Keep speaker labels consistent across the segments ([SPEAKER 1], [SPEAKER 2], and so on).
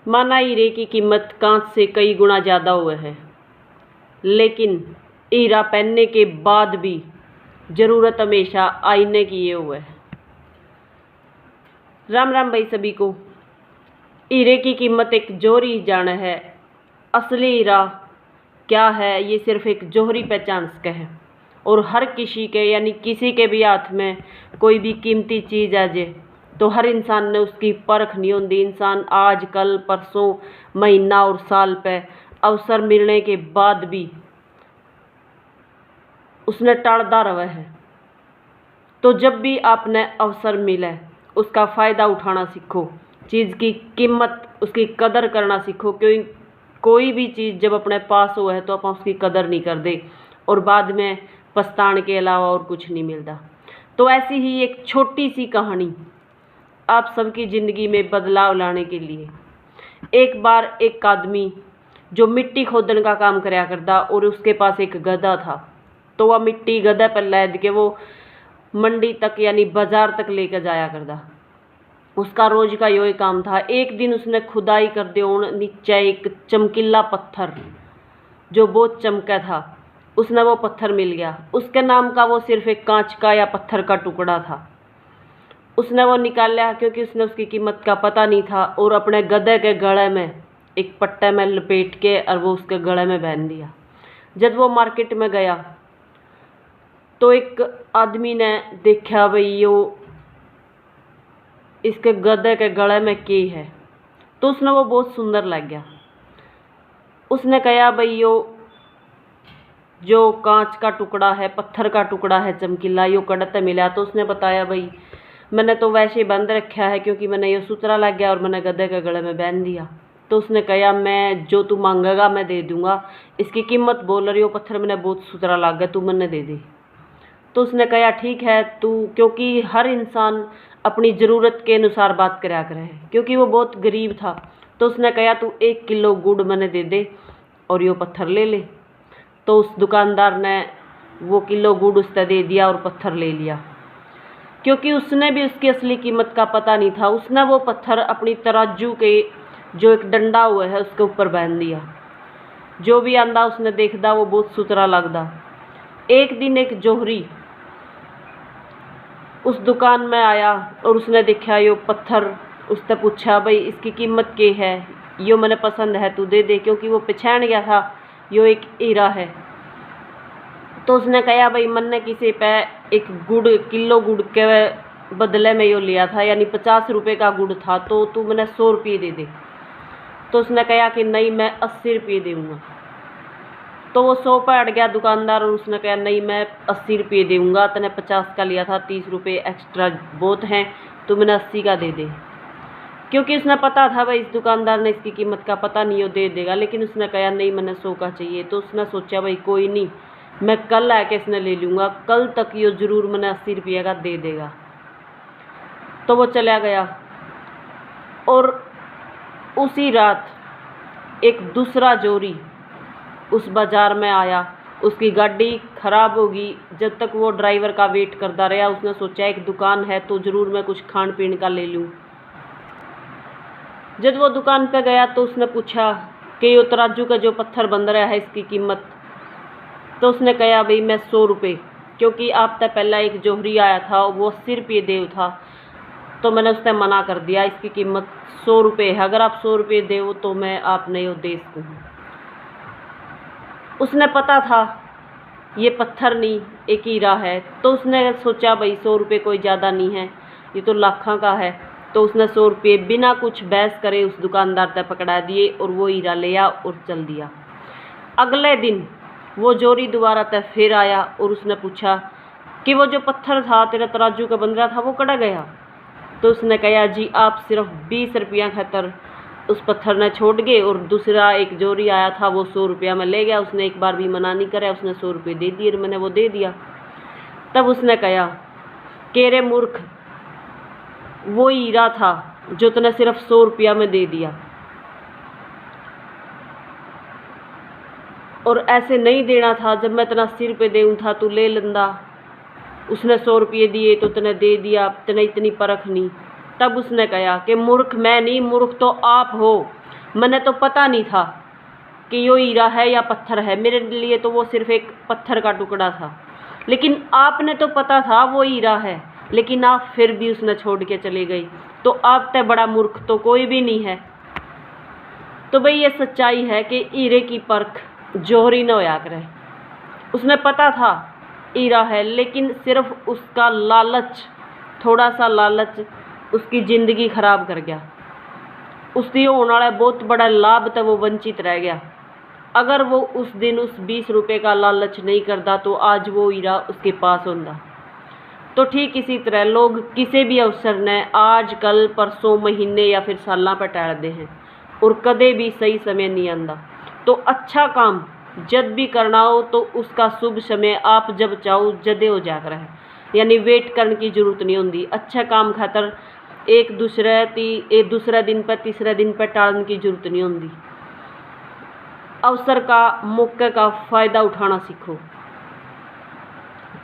[SPEAKER 1] माना हीरे की कीमत कांच से कई गुना ज़्यादा हुआ है, लेकिन हीरा पहनने के बाद भी ज़रूरत हमेशा आईने की ये हुआ है। राम राम भाई सभी को। हीरे की कीमत एक जोहरी जाना है, असली हीरा क्या है ये सिर्फ एक जोहरी पहचान सके है। और हर किसी के यानी किसी के भी हाथ में कोई भी कीमती चीज़ आ जाए तो हर इंसान ने उसकी परख नहीं होती। इंसान आज कल परसों महीना और साल पे अवसर मिलने के बाद भी उसने टालता रहा है। तो जब भी आपने अवसर मिले उसका फ़ायदा उठाना सीखो, चीज़ की कीमत उसकी कदर करना सीखो। क्योंकि कोई भी चीज़ जब अपने पास हो है तो आप उसकी कदर नहीं कर दे और बाद में पछताने के अलावा और कुछ नहीं मिलता। तो ऐसी ही एक छोटी सी कहानी आप सबकी ज़िंदगी में बदलाव लाने के लिए। एक बार एक आदमी जो मिट्टी खोदने का काम कराया करता और उसके पास एक गधा था। तो वह मिट्टी गधा पर लैद के वो मंडी तक यानी बाजार तक लेकर जाया करता। उसका रोज का यही काम था। एक दिन उसने खुदाई कर दी और नीचे एक चमकीला पत्थर जो बहुत चमका था, उसने वो पत्थर मिल गया। उसके नाम का वो सिर्फ एक कांच का या पत्थर का टुकड़ा था। उसने वो निकाल लिया क्योंकि उसने उसकी कीमत का पता नहीं था और अपने गधे के गले में एक पट्टे में लपेट के और वो उसके गले में बांध दिया। जब वो मार्केट में गया तो एक आदमी ने देखा भाई यो इसके गधे के गले में क्या है, तो उसने वो बहुत सुंदर लग गया। उसने कहा भाई यो जो कांच का टुकड़ा है, पत्थर का टुकड़ा है चमकीला, यो कड़ते मिला। तो उसने बताया भाई मैंने तो वैसे ही बंद रखा है क्योंकि मैंने ये सुतरा लग गया और मैंने गधे के गले में बांध दिया। तो उसने कहा मैं जो तू मांगेगा मैं दे दूंगा, इसकी कीमत बोल रही हो, पत्थर मैंने बहुत सुतरा लग गया, तू मैंने दे दे। तो उसने कहा ठीक है तू, क्योंकि हर इंसान अपनी ज़रूरत के अनुसार बात कराया करे है, क्योंकि वो बहुत गरीब था। तो उसने कहा तू 1 किलो गुड़ मैंने दे दे और यो पत्थर ले ले। तो उस दुकानदार ने वो किलो गुड़ उसने दे दिया और पत्थर ले लिया। क्योंकि उसने भी उसकी असली कीमत का पता नहीं था, उसने वो पत्थर अपनी तराजू के जो एक डंडा हुआ है उसके ऊपर बांध दिया। जो भी आंदा उसने देखदा वो बहुत सुथरा लगदा। एक दिन एक जोहरी उस दुकान में आया और उसने देखा यो पत्थर। उसने पूछा भाई इसकी कीमत क्या है, यो मैंने पसंद है तू दे दे, क्योंकि वो पहचान गया था यो एक हीरा है। तो उसने कहा भाई मैंने किसी पे एक गुड़ किलो गुड़ के बदले में यो लिया था, यानी 50 रुपये का गुड़ था, तो तू मैंने 100 रुपये दे दे। तो उसने कहा कि नहीं मैं 80 रुपये दूँगा। तो वो 100 पे अट गया दुकानदार और उसने कहा नहीं मैं 80 रुपये दूँगा, तने 50 का लिया था, 30 रुपये एक्स्ट्रा बहुत हैं, तो मैंने 80 का दे दे। क्योंकि उसने पता था भाई इस दुकानदार ने इसकी कीमत का पता नहीं हो दे देगा, लेकिन उसने कहा नहीं मैंने 100 का चाहिए। तो उसने सोचा भाई कोई नहीं, मैं कल आके इसने ले लूँगा, कल तक ये ज़रूर मैंने 80 रुपये का दे देगा। तो वो चला गया और उसी रात एक दूसरा जोरी उस बाज़ार में आया। उसकी गाड़ी ख़राब होगी, जब तक वो ड्राइवर का वेट करता रहा उसने सोचा एक दुकान है तो ज़रूर मैं कुछ खान पीने का ले लूँ। जब वो दुकान पे गया तो उसने पूछा कि ये तराजू का जो पत्थर बन रहा है इसकी कीमत। तो उसने कहा भाई मैं 100 रुपये, क्योंकि आप तक पहला एक जोहरी आया था वो 80 रुपये देव था, तो मैंने उसने मना कर दिया, इसकी कीमत 100 रुपये है, अगर आप 100 रुपये दे तो मैं आप नहीं दे सकूँ। उसने पता था ये पत्थर नहीं एक हीरा है, तो उसने सोचा भाई 100 रुपये कोई ज़्यादा नहीं है, ये तो लाखों का है। तो उसने 100 रुपये बिना कुछ बहस करे उस दुकानदार तक पकड़ा दिए और वो हीरा लिया और चल दिया। अगले दिन वो जोरी दोबारा तक फिर आया और उसने पूछा कि वो जो पत्थर था तेरा तराजू का बन रहा था वो कड़ा गया। तो उसने कहा जी आप सिर्फ 20 रुपया खातर उस पत्थर ने छोड़ गए और दूसरा एक जोरी आया था वो 100 रुपया में ले गया। उसने एक बार भी मना नहीं करा, उसने 100 रुपये दे दिए और मैंने वो दे दिया। तब उसने कहा कि रे मूर्ख, वो हीरा था जो तूने सिर्फ 100 रुपया में दे दिया, और ऐसे नहीं देना था। जब मैं तना 80 रुपये दूँ था तू ले लेंदा, उसने 100 रुपये दिए तो तने दे दिया, तने इतनी परख नहीं। तब उसने कहा कि मूर्ख मैं नहीं, मूर्ख तो आप हो मैंने तो पता नहीं था कि यो हीरा है या पत्थर है, मेरे लिए तो वो सिर्फ एक पत्थर का टुकड़ा था। लेकिन आपने तो पता था वो हीरा है, लेकिन आप फिर भी उसने छोड़ के चली गई। तो आप ते बड़ा मूर्ख तो कोई भी नहीं है। तो भाई ये सच्चाई है कि हीरे की परख जोहरी न होया करे। उसने पता था हीरा है, लेकिन सिर्फ उसका लालच, थोड़ा सा लालच उसकी ज़िंदगी खराब कर गया। उसकी होने वाला बहुत बड़ा लाभ था वो वंचित रह गया। अगर वो उस दिन उस 20 रुपये का लालच नहीं करता तो आज वो हीरा उसके पास होता। तो ठीक इसी तरह लोग किसी भी अवसर ने आज कल परसों महीने या फिर साल पर टालते हैं और कदे भी सही समय नहीं आता। तो अच्छा काम जब भी करना हो तो उसका शुभ समय आप जब चाहो जदे हो जाकर है, यानी वेट करने की जरूरत नहीं होती। अच्छा काम खातर एक दूसरा दिन पर तीसरा दिन पर टालने की जरूरत नहीं होती। अवसर का, मौके का फ़ायदा उठाना सीखो।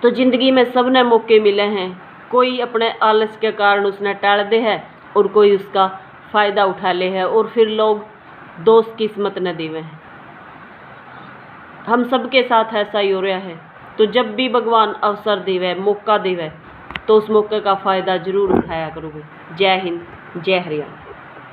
[SPEAKER 1] तो ज़िंदगी में सबने मौके मिले हैं, कोई अपने आलस के कारण उसने टाल दे है और कोई उसका फ़ायदा उठा ले है और फिर लोग दोस्त किस्मत न देवे हैं। हम सबके साथ ऐसा ही हो रहा है। तो जब भी भगवान अवसर देवे, मौका देवे, तो उस मौके का फ़ायदा ज़रूर उठाया करोगे। जय हिंद, जय हरियाणा।